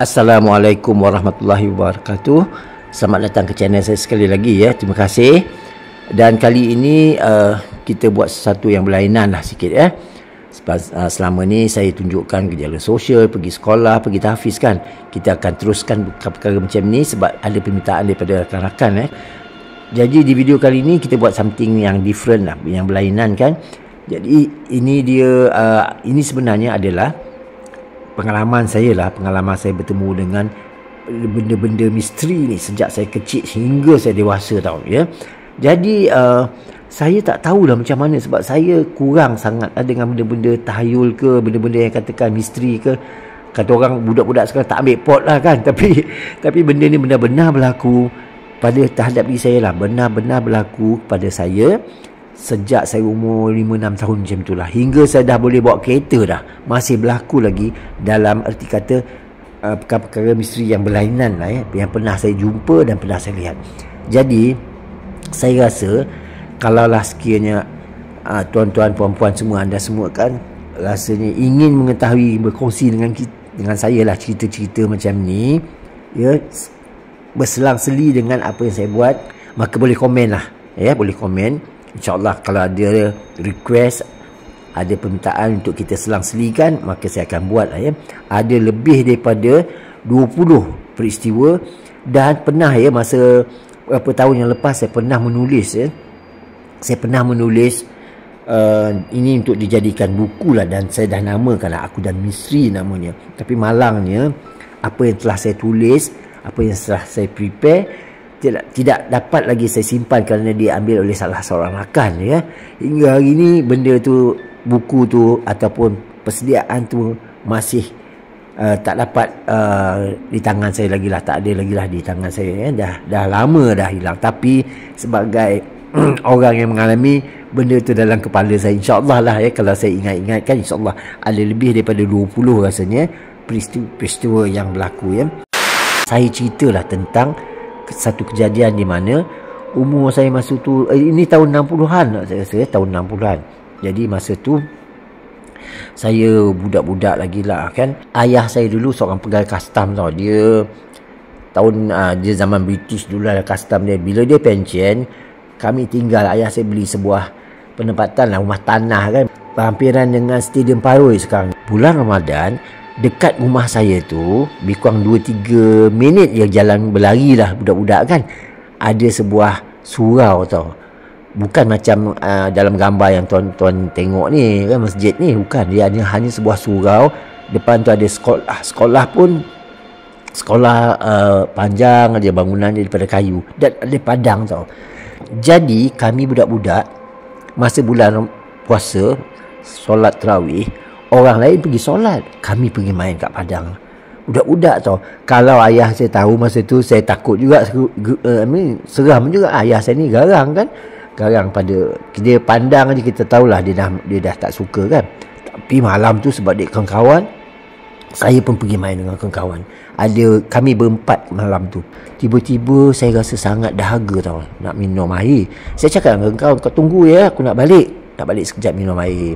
Assalamualaikum warahmatullahi wabarakatuh. Selamat datang ke channel saya sekali lagi ya. Terima kasih. Dan kali ini kita buat sesuatu yang berlainan lah sikit ya. Selama ni saya tunjukkan gejala sosial, pergi sekolah, pergi tahfiz kan. Kita akan teruskan perkara macam ni sebab ada permintaan daripada rakan-rakan Jadi di video kali ini kita buat something yang different lah, yang berlainan kan. Jadi ini dia ini sebenarnya adalah pengalaman saya bertemu dengan benda-benda misteri ni sejak saya kecil hingga saya dewasa tau ya. Jadi saya tak tahulah macam mana sebab saya kurang sangat dengan benda-benda tahayul ke, benda-benda yang katakan misteri ke. Kata orang budak-budak sekarang tak ambil pot lah kan, tapi benda ni benar-benar berlaku pada terhadap diri saya lah, benar-benar berlaku pada saya sejak saya umur 5-6 tahun macam itulah, hingga saya dah boleh bawa kereta dah, masih berlaku lagi dalam erti kata perkara-perkara misteri yang berlainan lah ya, yang pernah saya jumpa dan pernah saya lihat. Jadi saya rasa kalaulah sekiranya tuan-tuan, puan-puan semua, anda semua kan rasanya ingin mengetahui, berkongsi dengan saya lah cerita-cerita macam ni ya, berselang-seli dengan apa yang saya buat, maka boleh komen lah ya, boleh komen. InsyaAllah kalau ada request, ada permintaan untuk kita selang-selikan, maka saya akan buat lah ya. Ada lebih daripada 20 peristiwa dan pernah ya, masa beberapa tahun yang lepas saya pernah menulis ya. Saya pernah menulis ini untuk dijadikan buku lah, dan saya dah namakan lah Aku dan Misteri namanya. Tapi malangnya apa yang telah saya tulis, apa yang telah saya prepare tidak dapat lagi saya simpan kerana diambil oleh salah seorang rakan ya. Hingga hari ini benda tu, buku tu ataupun persediaan tu masih tak dapat di tangan saya lagi lah, tak ada lagi lah di tangan saya ya. Dah lama dah hilang, tapi sebagai orang yang mengalami benda tu dalam kepala saya, insyaAllah lah ya, kalau saya ingat-ingatkan insyaAllah ada lebih daripada 20 rasanya peristiwa yang berlaku ya. Saya ceritalah tentang satu kejadian di mana umur saya masa tu ini tahun 60-an saya rasa, tahun 60-an. Jadi masa tu saya budak-budak lagi lah kan. Ayah saya dulu seorang pegawai custom tau. Dia dia zaman British dulu lah custom dia. Bila dia pension, kami tinggal, ayah saya beli sebuah penempatan lah, rumah tanah kan, berhampiran dengan Stadium Paroi sekarang. Bulan Ramadan, dekat rumah saya tu, lebih kurang 2-3 minit je jalan berlari lah budak-budak kan, ada sebuah surau tau. Bukan macam dalam gambar yang tuan-tuan tengok ni kan, masjid ni, bukan. Dia hanya sebuah surau. Depan tu ada sekolah pun sekolah panjang, ada bangunan dia daripada kayu dan ada padang tau. Jadi kami budak-budak masa bulan puasa solat tarawih, orang lain pergi solat, kami pergi main kat padang. Budak-budak tau. Kalau ayah saya tahu masa tu, saya takut juga, seram juga. Ayah saya ni garang kan, garang pada dia pandang je kita tahulah dia dah tak suka kan. Tapi malam tu sebab dia kawan-kawan, saya pun pergi main dengan kawan-kawan. Kami berempat malam tu. Tiba-tiba saya rasa sangat dahaga tau, nak minum air. Saya cakap dengan kawan, kau tunggu ya, aku nak balik sekejap minum air.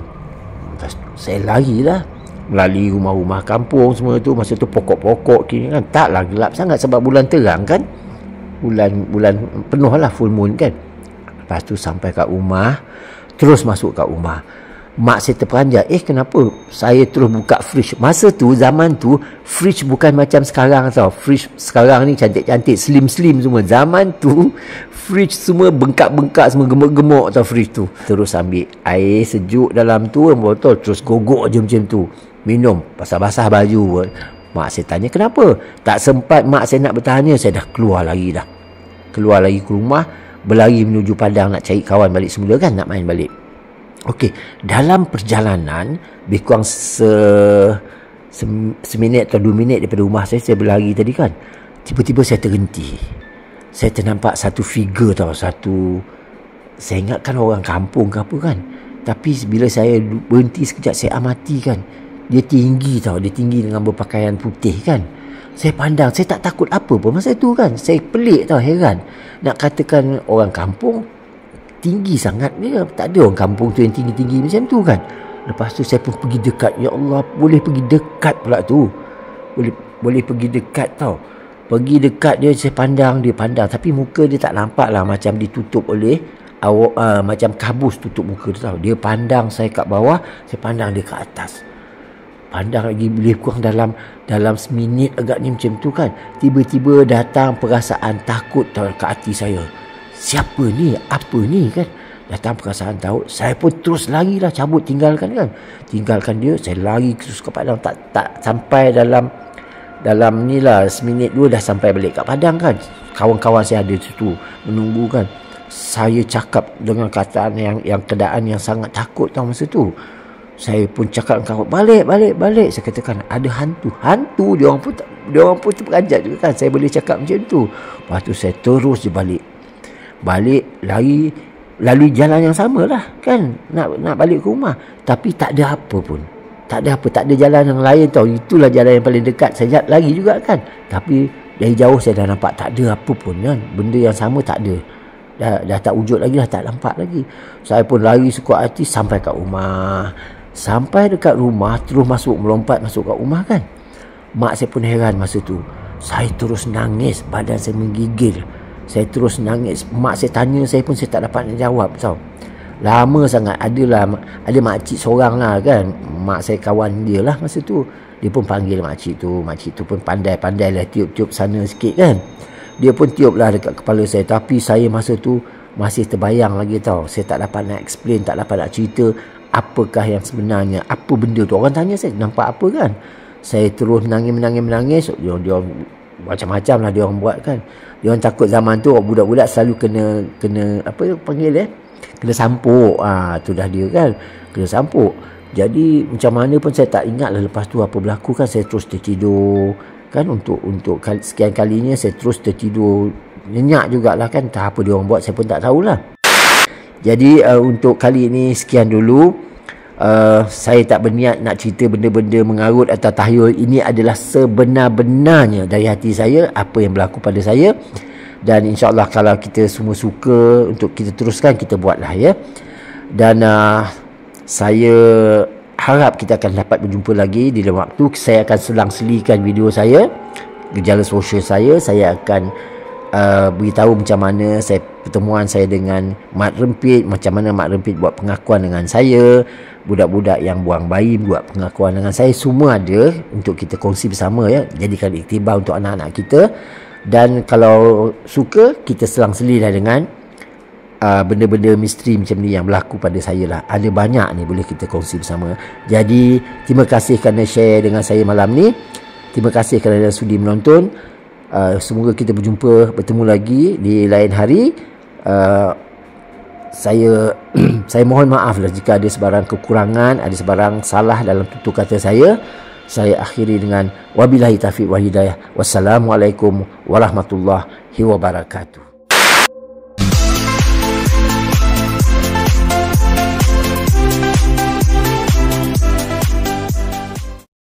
Saya larilah melalui rumah-rumah kampung semua tu. Masa tu pokok-pokok kini kan, taklah gelap sangat sebab bulan terang kan, bulan penuh lah, full moon kan. Lepas tu sampai kat rumah, terus masuk kat rumah. Mak saya terperanjat, kenapa saya terus buka fridge. Masa tu, zaman tu, fridge bukan macam sekarang tau. Fridge sekarang ni cantik-cantik, slim-slim semua. Zaman tu fridge semua bengkak-bengkak, semua gemuk-gemuk tau fridge tu. Terus ambil air sejuk dalam tu, botol, terus gogok je macam tu, minum, basah-basah baju. Mak saya tanya kenapa. Tak sempat mak saya nak bertanya, saya dah keluar lagi ke rumah, berlari menuju padang nak cari kawan balik semula kan, nak main balik. Okey, dalam perjalanan lebih kurang seminit atau 2 minit daripada rumah saya berlari tadi kan, tiba-tiba saya terhenti. Saya ternampak satu figure tau, saya ingatkan orang kampung ke apa kan. Tapi bila saya berhenti sekejap, saya amati kan, dia tinggi tau, dia tinggi dengan berpakaian putih kan. Saya pandang, saya tak takut apa pun masa tu kan. Saya pelik tau, heran. Nak katakan orang kampung tinggi sangat dia, tak ada orang kampung tu yang tinggi-tinggi macam tu kan. Lepas tu saya pun pergi dekat. Ya Allah, boleh pergi dekat pula tu. boleh pergi dekat tau. Pergi dekat dia, saya pandang, dia pandang. Tapi muka dia tak nampak lah macam ditutup oleh macam kabus tutup muka dia tau. Dia pandang saya kat bawah, saya pandang dia kat atas. Pandang lagi lebih kurang dalam seminit agak ni macam tu kan. Tiba-tiba datang perasaan takut tau kat hati saya. Siapa ni? Apa ni kan? Datang perasaan tahu. Saya pun terus lari lah, cabut, tinggalkan dia. Saya lari terus ke Padang. Tak sampai dalam ni lah, seminit dua dah sampai balik kat Padang kan. Kawan-kawan saya ada situ menunggu kan. Saya cakap dengan kataan yang keadaan yang sangat takut tau masa tu. Saya pun cakap dengan kawan, balik. Saya katakan ada hantu. Dia orang pun terperanjat juga kan. Saya boleh cakap macam tu. Lepas tu saya terus je balik, lari, lalui jalan yang sama lah kan, nak balik ke rumah. Tapi tak ada apa pun, tak ada jalan yang lain tau. Itulah jalan yang paling dekat. Saya lari juga kan, tapi dari jauh saya dah nampak tak ada apa pun kan. Benda yang sama tak ada, dah tak wujud lagi, dah tak nampak lagi. Saya pun lari sekuat hati sampai kat rumah. Sampai dekat rumah, terus melompat masuk kat rumah kan. Mak saya pun heran masa tu. Saya terus nangis, badan saya menggigil. Saya terus nangis. Mak saya tanya saya pun saya tak dapat nak jawab tau. Lama sangat. Ada makcik seorang lah kan. Mak saya kawan dia lah masa tu. Dia pun panggil makcik tu. Makcik tu pun pandai lah tiup-tiup sana sikit kan. Dia pun tiup lah dekat kepala saya. Tapi saya masa tu masih terbayang lagi tau. Saya tak dapat nak explain, tak dapat nak cerita apakah yang sebenarnya, apa benda tu. Orang tanya saya nampak apa kan. Saya terus menangis. Dia macam-macam lah dia orang buat kan. Dia orang takut zaman tu budak-budak selalu kena apa panggil kena sampuk. Tu dah dia kan, kena sampuk. Jadi macam mana pun saya tak ingat lah lepas tu apa berlaku kan. Saya terus tertidur kan. Untuk sekian kalinya saya terus tertidur, nyenyak jugalah kan. Tak apa dia orang buat saya pun tak tahulah. Jadi untuk kali ini sekian dulu. Saya tak berniat nak cerita benda-benda mengarut atau tahyul. Ini adalah sebenar-benarnya dari hati saya, apa yang berlaku pada saya. Dan insyaAllah kalau kita semua suka untuk kita teruskan, kita buatlah ya. Dan saya harap kita akan dapat berjumpa lagi di dalam waktu. Saya akan selang-selikan video saya, gejala sosial saya. Saya akan beritahu macam mana pertemuan saya dengan Mat Rempit, macam mana Mat Rempit buat pengakuan dengan saya, budak-budak yang buang bayi buat pengakuan dengan saya. Semua ada untuk kita kongsi bersama ya. Jadikan iktibar untuk anak-anak kita. Dan kalau suka, kita selang-selilah dengan benda-benda misteri macam ni yang berlaku pada saya lah. Ada banyak ni boleh kita kongsi bersama. Jadi terima kasih kerana share dengan saya malam ni. Terima kasih kerana sudi menonton. Semoga kita bertemu lagi di lain hari. Saya mohon maaf lah jika ada sebarang kekurangan, ada sebarang salah dalam tutur kata saya. Saya akhiri dengan wabillahi taufiq wal hidayah. Wassalamualaikum warahmatullahi wabarakatuh.